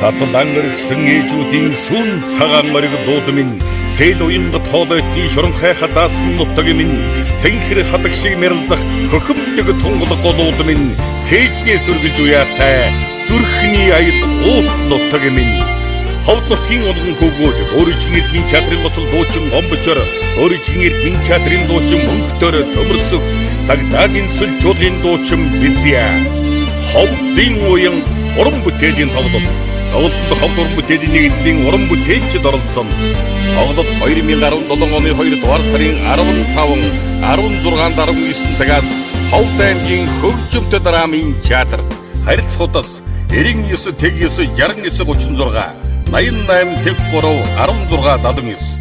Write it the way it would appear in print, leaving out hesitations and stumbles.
цацалдан мэрэгсэн ээжүүдийн сүн цагаан мэрэг дууд минь цээл уянга тоолойдны шуранхай хадаасан нутаг минь цэнхэр хадаг шиг мэрэлзах хөхөмдөг тунгалаг голууд минь цээжнээ сүргэлж уяатай зүрхний аяд уут нутаг минь ховд нутгийн олгон хөвгүүд өөрийн эрдмийн театрын босол дуучин гомбочор өөрийн эрдмийн театрын дуучин мөнгөтөр төмөрсөх цагдаагийн сүлжүүлгийн дуучин бизя ховдын уян уран бүтээлийн тоглолт ховд уран бүтээлийн нэгдлийн уран бүтээлчд оролцсон тоглолт 2017 оны 2 дугаар сарын 15 16 19 цагаас ховд аймгийн хөгжимтэй драмын театр харилцагуудаас 99 тэг 9 69 36 88 тэг 3 16 79